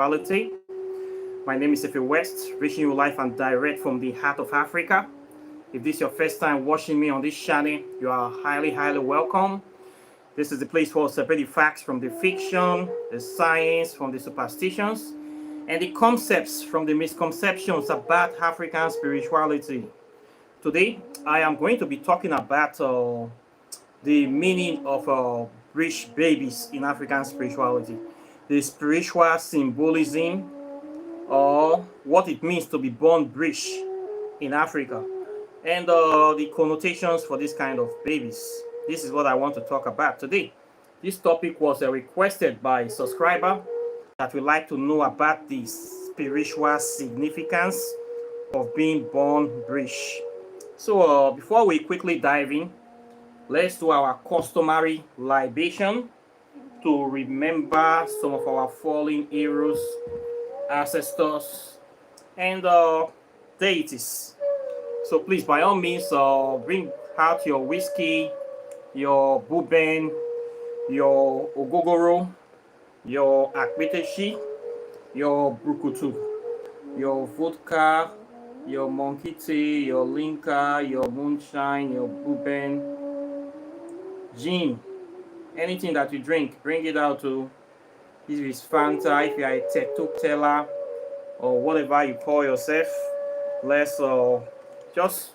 spirituality. My name is Efe West, reaching you live and direct from the heart of Africa. If this is your first time watching me on this channel, you are highly welcome. This is the place where we separate the facts from the fiction, the science from the superstitions, and the concepts from the misconceptions about African spirituality. Today, I am going to be talking about the meaning of Breech babies in African spirituality, the spiritual symbolism, or what it means to be born Breech in Africa, and the connotations for this kind of babies. This is what I want to talk about today. This topic was requested by a subscriber that would like to know about the spiritual significance of being born Breech. So before we quickly dive in, let's do our customary libation to remember some of our fallen heroes, ancestors, and deities. So please, by all means, bring out your whiskey, your buben, your ogogoro, your akpeteshi, your brukutu, your vodka, your monkey tea, your linka, your moonshine, your buben, gin, anything that you drink, bring it out to. If it's Fanta, if you are a TikTok teller, or whatever you call yourself, let's just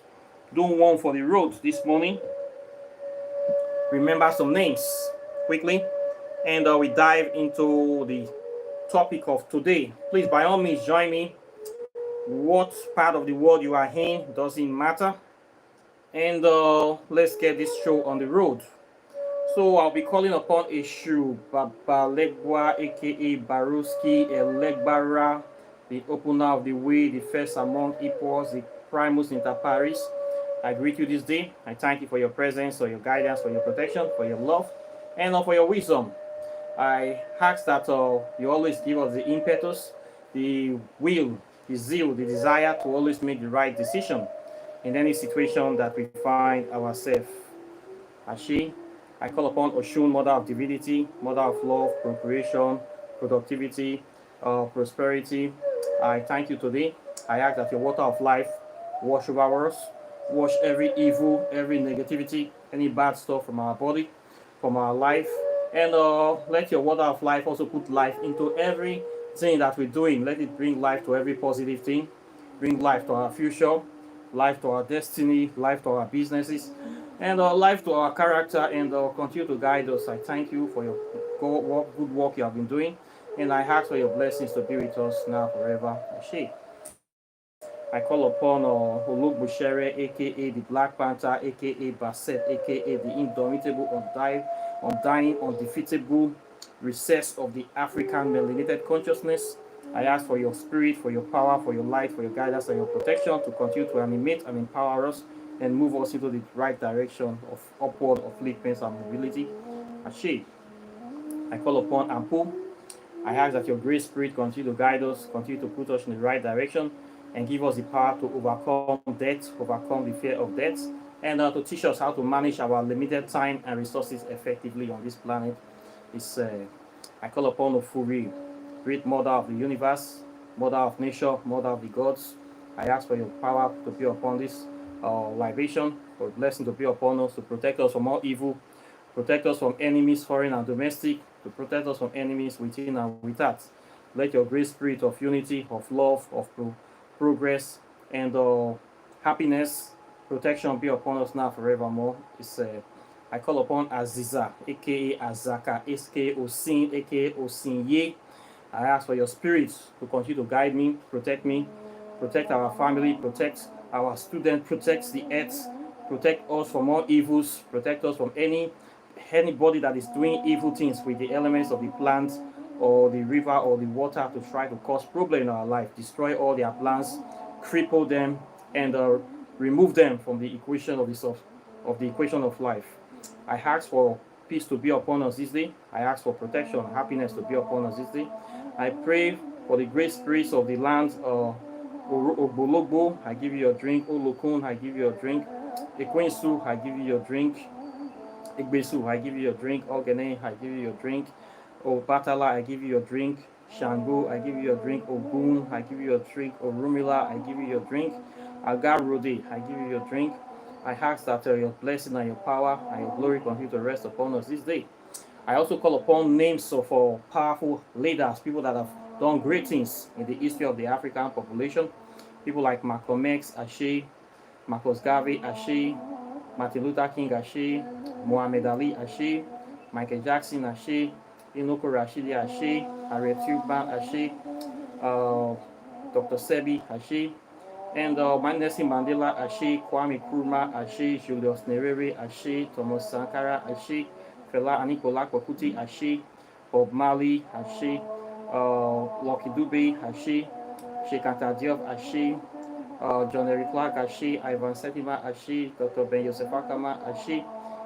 do one for the road this morning. Remember some names quickly, and we dive into the topic of today. Please, by all means, join me. What part of the world you are in doesn't matter, and let's get this show on the road. So I'll be calling upon Eshu Babalegwa, aka Baruski Elegbara, the opener of the way, the first among equals, the primus inter pares. I greet you this day. I thank you for your presence, for your guidance, for your protection, for your love, and for your wisdom. I ask that you always give us the impetus, the will, the zeal, the desire to always make the right decision in any situation that we find ourselves. Ashi, I call upon Oshun, Mother of Divinity, Mother of Love, Procreation, Productivity, Prosperity. I thank you today. I ask that your water of life wash over us, wash every evil, every negativity, any bad stuff from our body, from our life, and let your water of life also put life into everything that we're doing. Let it bring life to every positive thing, bring life to our future, life to our destiny, life to our businesses, and life to our character, and continue to guide us. I thank you for your good work you have been doing, and I ask for your blessings to be with us now forever. I call upon Olug Bushere, aka the Black Panther, aka Basset, aka the indomitable, undying, undefeatable recess of the African melanated consciousness. I ask for your spirit, for your power, for your light, for your guidance and your protection to continue to animate and empower us and move us into the right direction of upward upliftment and mobility. Ashe. I call upon Ampu. I ask that your great spirit continue to guide us, continue to put us in the right direction, and give us the power to overcome death, overcome the fear of death, and to teach us how to manage our limited time and resources effectively on this planet. I call upon Ofuri, great mother of the universe, mother of nature, mother of the gods. I ask for your power to be upon this libation, for blessing to be upon us, to protect us from all evil, protect us from enemies, foreign and domestic, to protect us from enemies within and without. Let your great spirit of unity, of love, of progress, and happiness, protection be upon us now forevermore. I call upon Aziza, aka Azaka, aka Osin, aka Osinye. I ask for your spirit to continue to guide me, protect our family, protect our student, protect the earth, protect us from all evils, protect us from anybody that is doing evil things with the elements of the plant or the river or the water to try to cause problem in our life, destroy all their plans, cripple them, and remove them from the equation of the equation of life. I ask for peace to be upon us this day. I ask for protection and happiness to be upon us this day. I pray for the great spirits of the land. Obologbo, I give you your drink. Olokun, I give you your drink. Ekwensu, I give you your drink. Igbesu, I give you your drink. Ogene, I give you your drink. Oh, Batala, I give you your drink. Shango, I give you your drink. Ogun, I give you your drink. Orumila, I give you your drink. Agarode, I give you your drink. I ask that your blessing and your power and your glory continue to rest upon us this day. I also call upon names of powerful leaders, people that have done great things in the history of the African population. People like Malcolm X, Ashe, Marcus Garvey, Ashe, Martin Luther King, Ashe, Muhammad Ali, Ashe, Michael Jackson, Ashe, Inoko Rashidi, Ashe, Harriet Tubman, Ashe, Dr. Sebi, Ashe, and Nelson Mandela, Ashe, Kwame Nkrumah, Ashe, Julius Nyerere, Ashe, Thomas Sankara, Ashe, Fela Anikulapo Kuti, Ashe, Bob Marley, Ashe, Lucky Dube, Ashe, Sheikh Anta Diop, Ashe, John Eric Clark, Ashe, Ivan Setima, Ashe, Dr. Ben Yosef Akama, Ashe.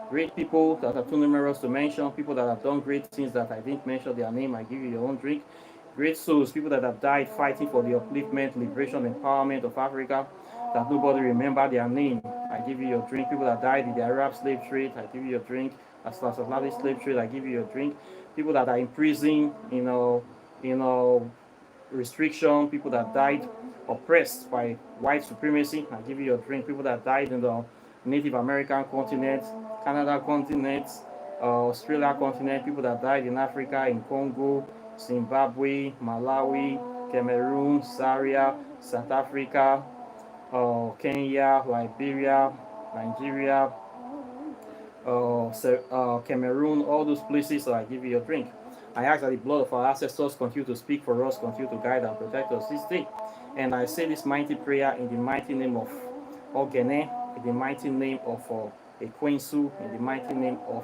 Great people that are too numerous to mention, people that have done great things that I didn't mention their name. I give you your own drink. Great souls, people that have died fighting for the upliftment, liberation, empowerment of Africa, that nobody remember their name. I give you your drink. People that died in the Arab slave trade, I give you your drink. As transatlantic slave trade, I give you your drink. People that are in prison, restriction, people that died oppressed by white supremacy, I give you your drink. People that died in the Native American continent, Canada continent, Australia continent, people that died in Africa, in Congo, Zimbabwe, Malawi, Cameroon, Zaire, South Africa, Kenya, Liberia, Nigeria, Cameroon, all those places, so I give you your drink. I ask that the blood of our ancestors continue to speak for us, continue to guide and protect us this day. And I say this mighty prayer in the mighty name of Ogene, in the mighty name of Ekwensu, in the mighty name of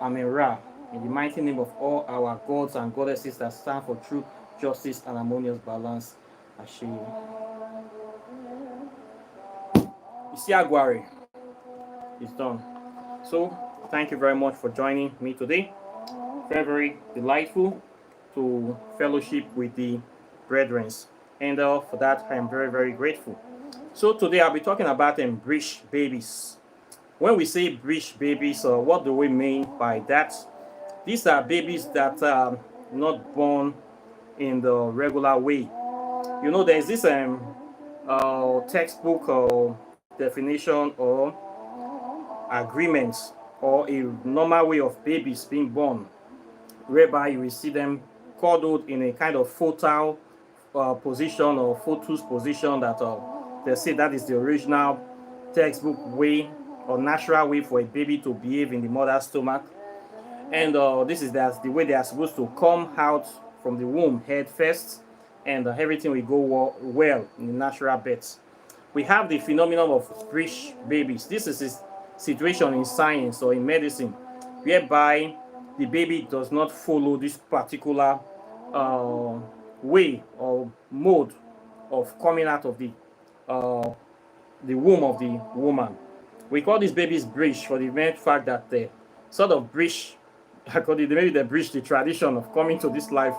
Amira, in the mighty name of all our gods and goddesses that stand for truth, justice, and harmonious balance. Ashe. Isiagwari is done. So, thank you very much for joining me today. Very, very delightful to fellowship with the brethren. And for that, I am very, very grateful. So today I'll be talking about breech babies. When we say breech babies, what do we mean by that? These are babies that are not born in the regular way. You know, there's this textbook definition or agreement or a normal way of babies being born, whereby you will see them cuddled in a kind of foetal position or fetus position that they say that is the original textbook way or natural way for a baby to behave in the mother's stomach. And this is the way they are supposed to come out from the womb head first, and everything will go well in the natural birth. We have the phenomenon of breech babies. This is a situation in science or in medicine whereby the baby does not follow this particular way or mode of coming out of the womb of the woman. We call these babies breech for the mere fact that they sort of breech, maybe they breach the tradition of coming to this life,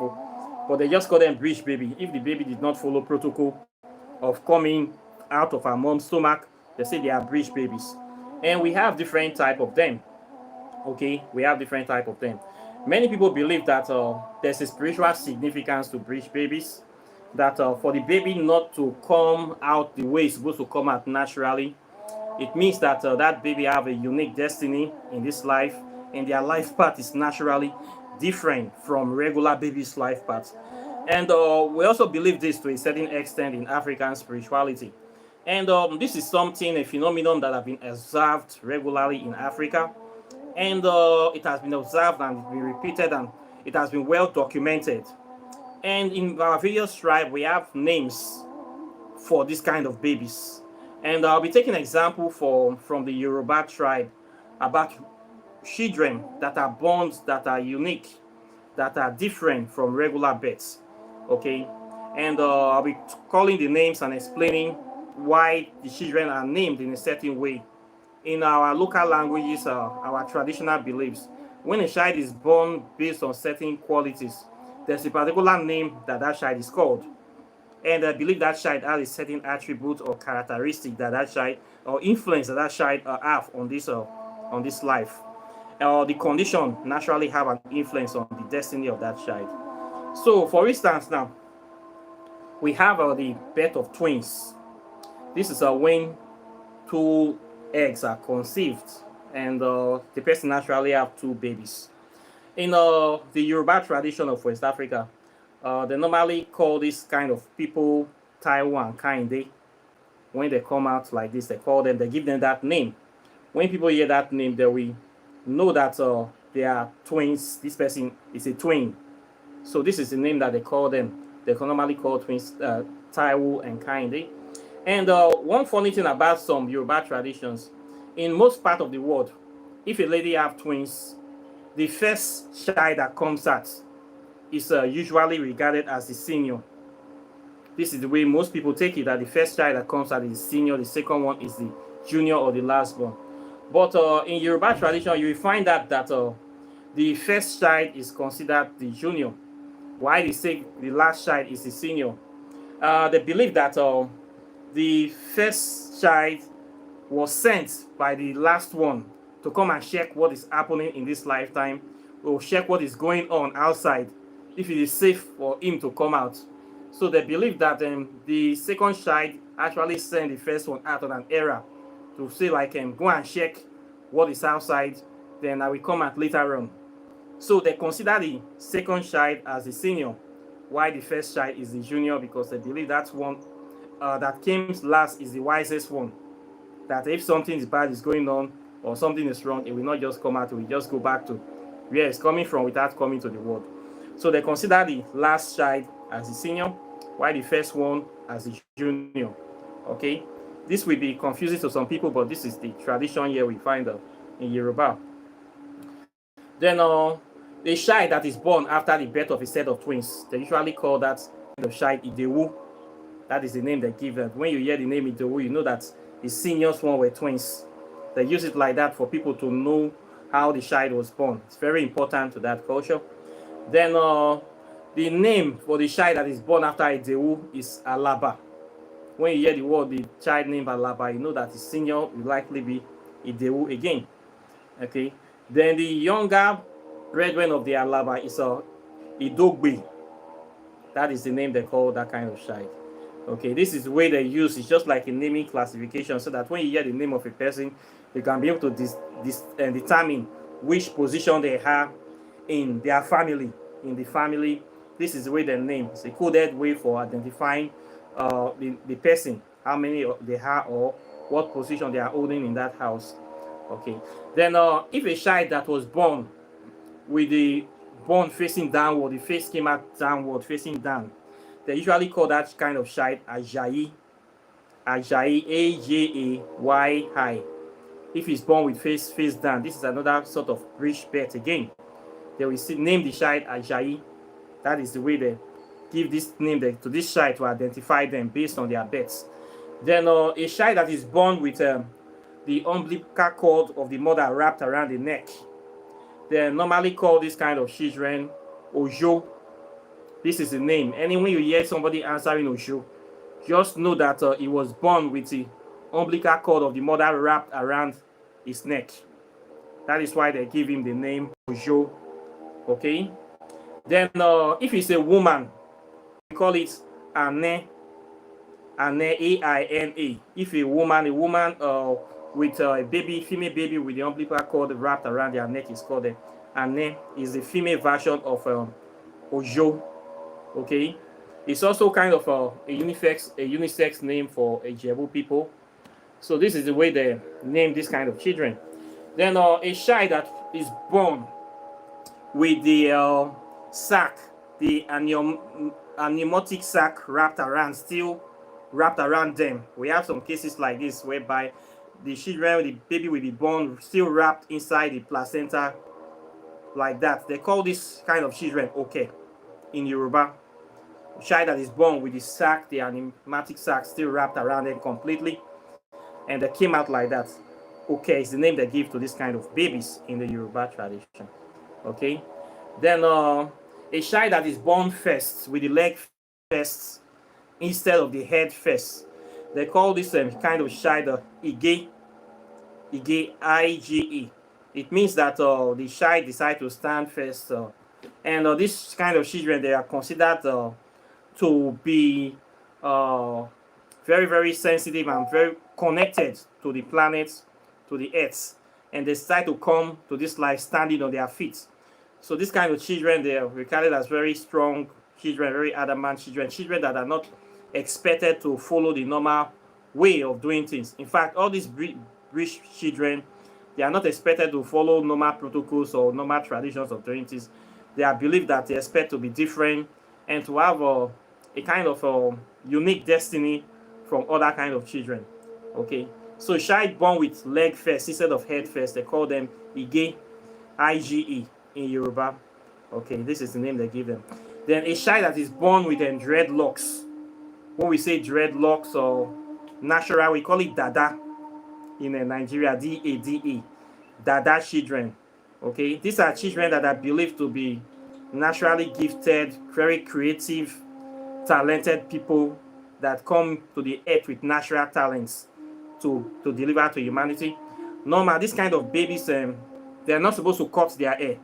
but they just call them breech baby. If the baby did not follow protocol of coming out of our mom's stomach, they say they are breech babies. And we have different type of them. Okay, we have different type of them. Many people believe that there's a spiritual significance to breech babies, that for the baby not to come out the way it's supposed to come out naturally, it means that that baby have a unique destiny in this life, and their life path is naturally different from regular baby's life path. And we also believe this to a certain extent in African spirituality. And this is a phenomenon that has been observed regularly in Africa. And it has been observed and been repeated, and it has been well documented. And in our various tribes, we have names for this kind of babies. And I'll be taking an example from the Yoruba tribe about children that are born that are unique, that are different from regular births. Okay, and I'll be calling the names and explaining why the children are named in a certain way. In our local languages, our traditional beliefs, when a child is born based on certain qualities, there's a particular name that child is called. And I believe that child has a certain attribute or characteristic that child or influence that child have on this life. The condition naturally have an influence on the destiny of that child. So, for instance, now we have the birth of twins. This is when two eggs are conceived, and the person naturally have two babies. In the Yoruba tradition of West Africa, they normally call this kind of people Taiwan Kainde. When they come out like this, they give them that name. When people hear that name, they will know that they are twins. This person is a twin. So this is the name that they call them. They can normally call twins Taiwo and Kainde. And one funny thing about some Yoruba traditions, in most part of the world, if a lady have twins, the first child that comes out is usually regarded as the senior. This is the way most people take it, that the first child that comes out is the senior, the second one is the junior or the last born. But in Yoruba tradition, you will find that the first child is considered the junior, while the last child is the senior. They believe that the first child was sent by the last one to come and check what is happening in this lifetime, or check what is going on outside, if it is safe for him to come out. So they believe that the second child actually sent the first one out on an error to say like, go and check what is outside, then I will come out later on. So they consider the second child as the senior, while the first child is the junior, because they believe that one that came last is the wisest one. That if something is bad is going on or something is wrong, it will not just come out, it will just go back to where it's coming from without coming to the world. So they consider the last child as the senior, while the first one as the junior. Okay, this will be confusing to some people, but this is the tradition here we find in Yoruba. Then the child that is born after the birth of a set of twins, they usually call that kind of child Idewu. That is the name they give them. When you hear the name Idewu, you know that the seniors one were twins. They use it like that for people to know how the child was born. It's very important to that culture. Then the name for the child that is born after Idewu is Alaba. When you hear the word, the child named Alaba, you know that the senior will likely be Idewu again. Okay. Then the younger brethren of the Alaba is Idogbe. That is the name they call that kind of child. Okay, this is the way they use. It's just like a naming classification, so that when you hear the name of a person, you can be able to determine which position they have in their family. In the family, this is the way they name. It's a coded way for identifying the person, how many they have or what position they are holding in that house. Okay. Then if a child that was born with the bone facing downward, the face came out downward, facing down, they usually call that kind of child Ajayi. Ajayi, Ajayyi. If he's born with face down, this is another sort of Breech birth again. They will name the child Ajayi. That is the way they give this name to this child to identify them based on their births. Then a child that is born with the umbilical cord of the mother wrapped around the neck, they normally call this kind of children Ojo. This is the name. Anyway, you hear somebody answering Ojo, just know that he was born with the umbilical cord of the mother wrapped around his neck. That is why they give him the name Ojo. Okay. Then if it's a woman, we call it Ane. Ane, A-I-N-A. If a woman with a baby, female baby with the umbilical cord wrapped around their neck is called Ane. Is the female version of Ojo. Okay. It's also kind of a unisex name for Ijebu people. So this is the way they name this kind of children. Then a child that is born with the sac, the amniotic sac still wrapped around them. We have some cases like this whereby the baby will be born still wrapped inside the placenta like that. They call this kind of children okay in Yoruba. A child that is born with the sac, the amniotic sac still wrapped around them completely, and they came out like that. Okay, is the name they give to this kind of babies in the Yoruba tradition. Okay. Then a child that is born first with the leg first instead of the head first, they call this kind of child Ige. Ige, I-G-E. It means that the child decides to stand first And this kind of children, they are considered to be uh, very, very sensitive and very connected to the planet, to the earth, and they decide to come to this life standing on their feet. So this kind of children, they are regarded as very strong children, very adamant children, children that are not expected to follow the normal way of doing things. In fact, all these rich children, they are not expected to follow normal protocols or normal traditions of doing things. They are believed that they expect to be different and to have a kind of a unique destiny from other kind of children. Okay, so child born with leg first instead of head first, they call them Ige, IGE in Yoruba. Okay, this is the name they give them. Then a child that is born with dreadlocks. When we say dreadlocks or natural, we call it Dada in Nigeria, DADA, Dada children. Okay, these are children that are believed to be naturally gifted, very creative, talented people that come to the earth with natural talents to deliver to humanity. Normal, this kind of babies, they are not supposed to cut their hair.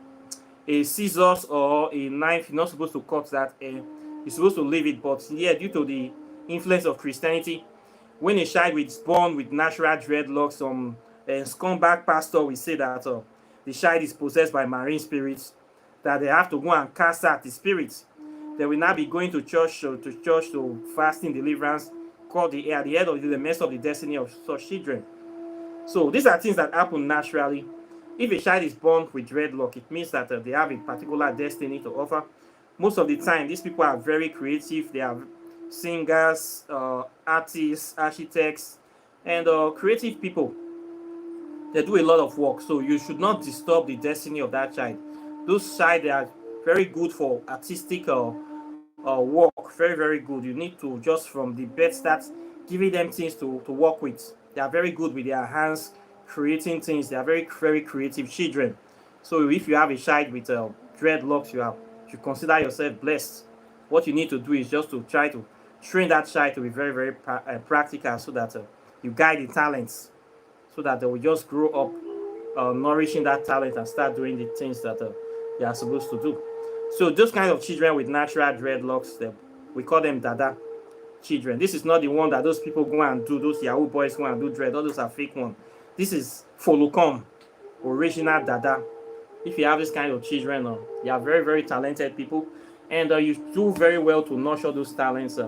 A scissors or a knife, you're not supposed to cut that hair. You're supposed to leave it. But yeah, due to the influence of Christianity, when a child is born with natural dreadlocks, some scumbag pastor will say that the child is possessed by marine spirits, that they have to go and cast out the spirits. They will now be going to church to fasting deliverance, cut the hair, the head of the mess of the destiny of such children. So these are things that happen naturally. If a child is born with dreadlock, it means that they have a particular destiny to offer. Most of the time, these people are very creative. They are singers, artists, architects, and creative people. They do a lot of work, so you should not disturb the destiny of that child. Those child, they are very good for artistic work, very, very good. You need to just from the bed start giving them things to work with. They are very good with their hands, creating things. They are very, very creative children. So if you have a child with dreadlocks, you consider yourself blessed. What you need to do is just to try to train that child to be very, very practical, so that you guide the talents, so that they will just grow up nourishing that talent and start doing the things that they are supposed to do. So those kind of children with natural dreadlocks, we call them Dada children. This is not the one that those people go and do, those Yahoo boys go and do dread. All those are fake ones. This is Folocom, original Dada. If you have this kind of children, you are very, very talented people, and you do very well to nurture those talents,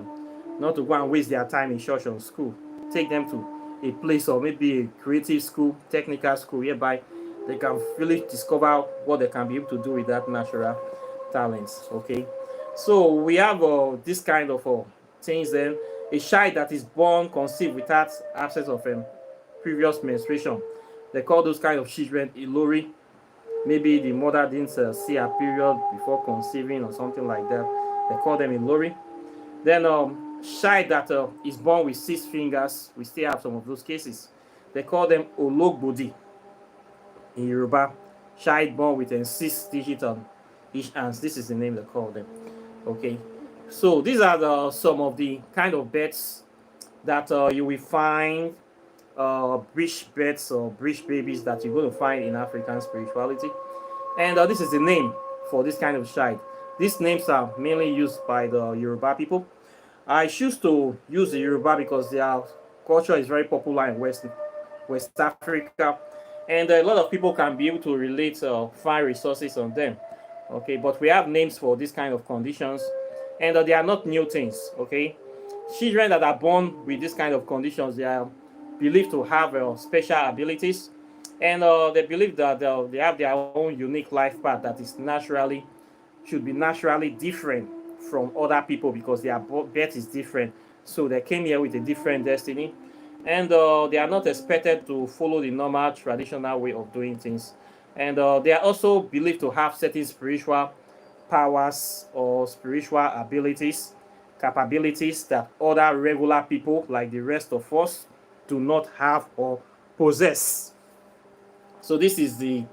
not to go and waste their time in church or school. Take them to a place, or maybe a creative school, technical school, whereby they can really discover what they can be able to do with that natural talents. Okay, so we have this kind of things. Then a child that is born conceived without absence of previous menstruation, they call those kind of children Ilori. Maybe the mother didn't see a period before conceiving or something like that. They call them Ilori. Then child that is born with 6 fingers, we still have some of those cases. They call them Ologbodi in Yoruba. Child born with 6 digits on each hand. This is the name they call them. Okay, so these are some of the kind of births that you will find, breech births or breech babies that you're going to find in African spirituality. And this is the name for this kind of child. These names are mainly used by the Yoruba people. I choose to use the Yoruba because their culture is very popular in West Africa, and a lot of people can be able to relate, find resources on them. Okay, but we have names for this kind of conditions, and they are not new things. Okay, children that are born with this kind of conditions, they are believed to have special abilities, and they believe that they have their own unique life path that is should be naturally different from other people, because their birth is different. So they came here with a different destiny, and they are not expected to follow the normal traditional way of doing things. And they are also believed to have certain spiritual powers or spiritual abilities, capabilities that other regular people like the rest of us do not have or possess. So this is the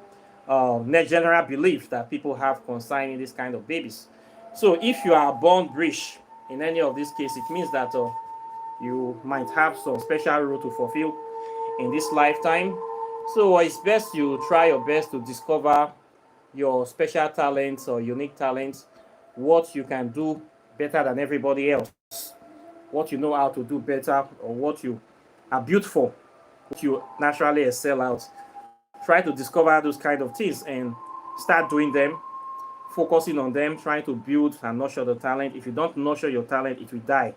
general belief that people have concerning this kind of babies. So if you are born Breech in any of these cases, it means that you might have some special role to fulfill in this lifetime. So it's best you try your best to discover your special talents or unique talents, what you can do better than everybody else, what you know how to do better, or what you are built for, what you naturally excel out. Try to discover those kind of things and start doing them, focusing on them, trying to build and nurture the talent. If you don't nurture your talent, it will die.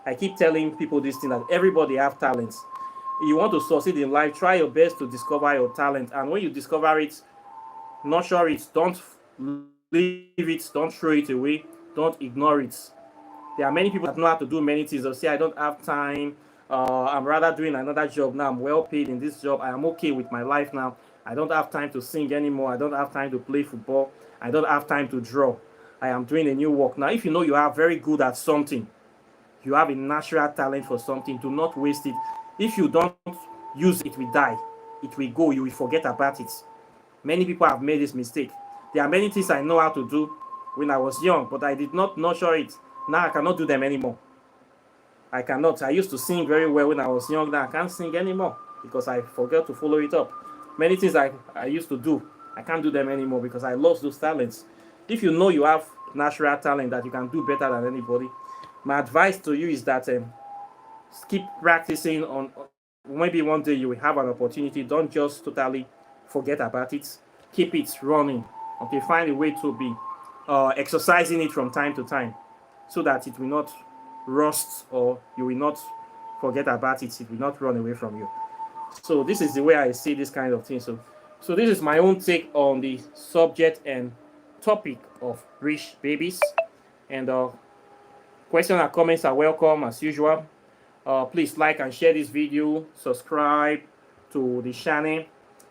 I keep telling people this thing, that everybody have talents. You want to succeed in life, try your best to discover your talent. And when you discover it, nurture it. Don't leave it. Don't throw it away. Don't ignore it. There are many people that know how to do many things. They'll say, I don't have time. I'm rather doing another job now. I'm well paid in this job. I am okay with my life now. I don't have time to sing anymore. I don't have time to play football. I don't have time to draw. I am doing a new work. Now, if you know you are very good at something, you have a natural talent for something, do not waste it. If you don't use it, it will die. It will go. You will forget about it. Many people have made this mistake. There are many things I know how to do when I was young, but I did not nurture it. Now I cannot do them anymore. I cannot. I used to sing very well when I was young. Now I can't sing anymore because I forgot to follow it up. Many things I used to do, I can't do them anymore because I lost those talents. If you know you have natural talent that you can do better than anybody, my advice to you is that keep practicing on. Maybe one day you will have an opportunity. Don't just totally forget about it. Keep it running. Okay, find a way to be exercising it from time to time, so that it will not rust, or you will not forget about it. It will not run away from you. So this is the way I see this kind of thing. So this is my own take on the subject and topic of breech babies. And questions and comments are welcome as usual. Please like and share this video, subscribe to the channel,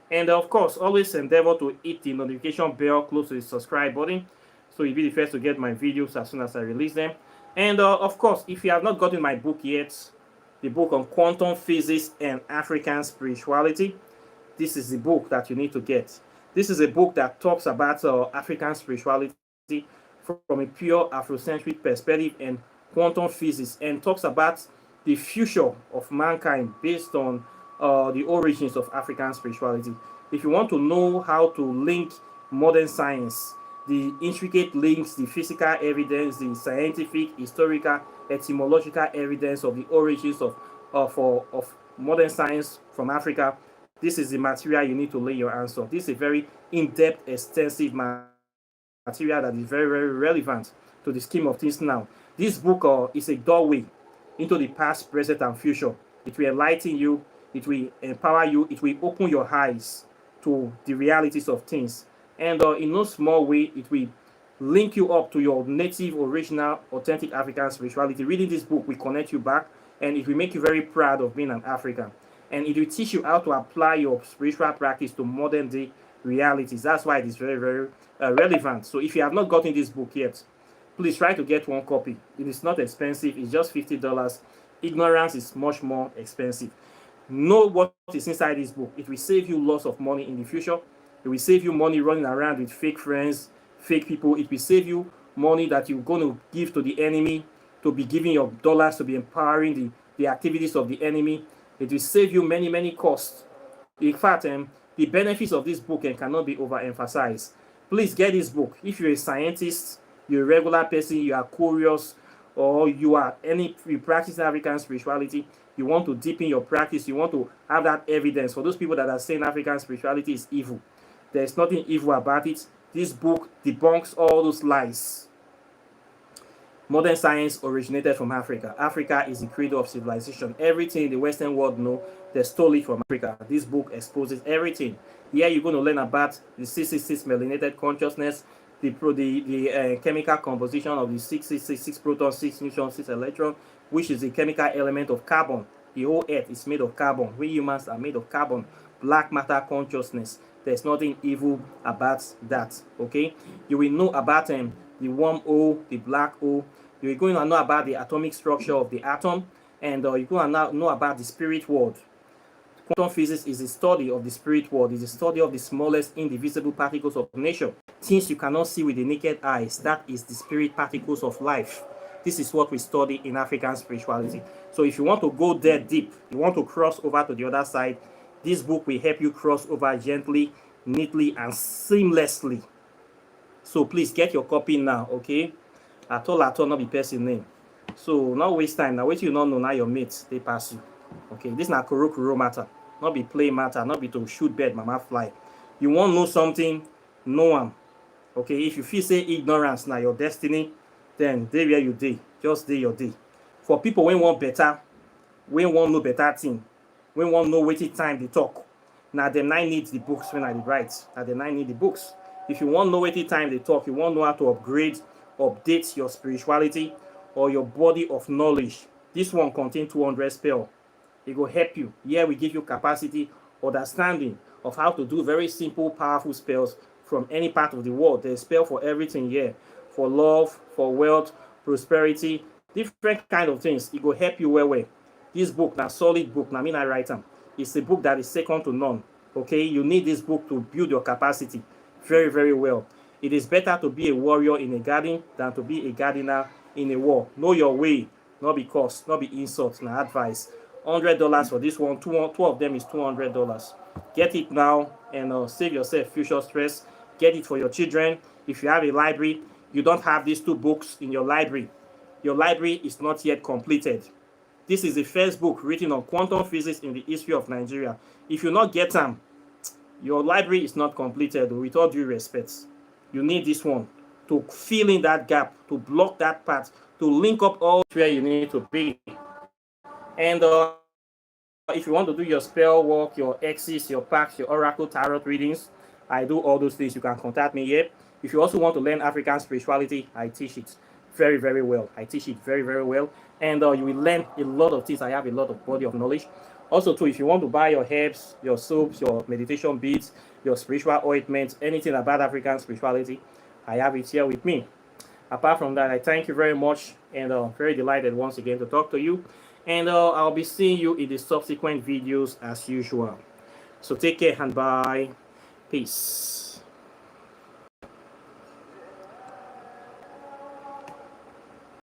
and of course always endeavor to hit the notification bell close to the subscribe button, so you'll be the first to get my videos as soon as I release them. And of course, if you have not gotten my book yet, the book on quantum physics and African spirituality, this is the book that you need to get. This is a book that talks about African spirituality from a pure Afrocentric perspective and quantum physics, and talks about the future of mankind based on the origins of African spirituality. If you want to know how to link modern science, the intricate links, the physical evidence, the scientific, historical, etymological evidence of the origins of modern science from Africa, this is the material you need to lay your hands on. This is a very in-depth, extensive material that is very, very relevant to the scheme of things now. This book is a doorway into the past, present, and future. It will enlighten you, it will empower you, it will open your eyes to the realities of things. And in no small way, it will link you up to your native, original, authentic African spirituality. Reading this book will connect you back, and it will make you very proud of being an African. And it will teach you how to apply your spiritual practice to modern day realities. That's why it is very, very relevant. So if you have not gotten this book yet, please try to get one copy. It is not expensive. It's just $50. Ignorance is much more expensive. Know what is inside this book. It will save you lots of money in the future. It will save you money running around with fake friends, fake people. It will save you money that you're going to give to the enemy, to be giving your dollars to be empowering the activities of the enemy. It will save you many, many costs. In fact, the benefits of this book cannot be overemphasized. Please get this book. If you're a scientist, you're a regular person, you are curious, or you practice African spirituality, you want to deepen your practice, you want to have that evidence. For those people that are saying African spirituality is evil, there's nothing evil about it. This book debunks all those lies. Modern science originated from Africa. Africa is the cradle of civilization. Everything the Western world know, they stole it from Africa. This book exposes everything. Here you're going to learn about the 666 melanated consciousness, the chemical composition of the 6 proton, 6 neutron, 6 electron, which is the chemical element of carbon. The whole earth is made of carbon. We humans are made of carbon. Black matter consciousness. There's nothing evil about that. Okay, you will know about the wormhole, the black hole. You're going to know about the atomic structure of the atom, and you're going to know about the spirit world. Quantum physics is the study of the spirit world. It's the study of the smallest indivisible particles of nature. Things you cannot see with the naked eyes. That is the spirit particles of life. This is what we study in African spirituality. So if you want to go there deep, you want to cross over to the other side, this book will help you cross over gently, neatly, and seamlessly. So please get your copy now, okay? At all, not be person name. So not waste time. Now wait you not know now your mates they pass you. Okay, this na kuro matter. Not be play matter, not be to shoot bird, mama fly. You want know something, know am. Okay, if you feel say ignorance now your destiny, then dey where you dey. Just dey your day. For people when want better, when want know better thing, when want know waiting time they talk. Now them nine need the books when I dey write. Now them nine need the books. If you want know waiting time they talk, you want know how to upgrade, update your spirituality or your body of knowledge. This one contain 200 spell. It will help you. Here we give you capacity, understanding of how to do very simple, powerful spells from any part of the world. There's spell for everything here. For love, for wealth, prosperity, different kind of things. It will help you well. This book, na solid book, na me I write them. It's a book that is second to none. Okay, you need this book to build your capacity very, very well. It is better to be a warrior in a garden than to be a gardener in a war. Know your way, not be cost, not be insult, na advice. $100 for this one, two of them is $200. Get it now and save yourself future stress. Get it for your children. If you have a library, you don't have these two books in your library. Your library is not yet completed. This is the first book written on quantum physics in the history of Nigeria. If you not get them, your library is not completed, with all due respect. You need this one to fill in that gap, to block that part, to link up all where you need to be. And if you want to do your spell work, your X's, your packs, your oracle tarot readings, I do all those things. You can contact me here. If you also want to learn African spirituality, I teach it very, very well. I teach it very, very well. And you will learn a lot of things. I have a lot of body of knowledge. Also, too, if you want to buy your herbs, your soaps, your meditation beads, your spiritual ointments, anything about African spirituality, I have it here with me. Apart from that, I thank you very much and very delighted once again to talk to you. And I'll be seeing you in the subsequent videos as usual. So take care and bye. Peace.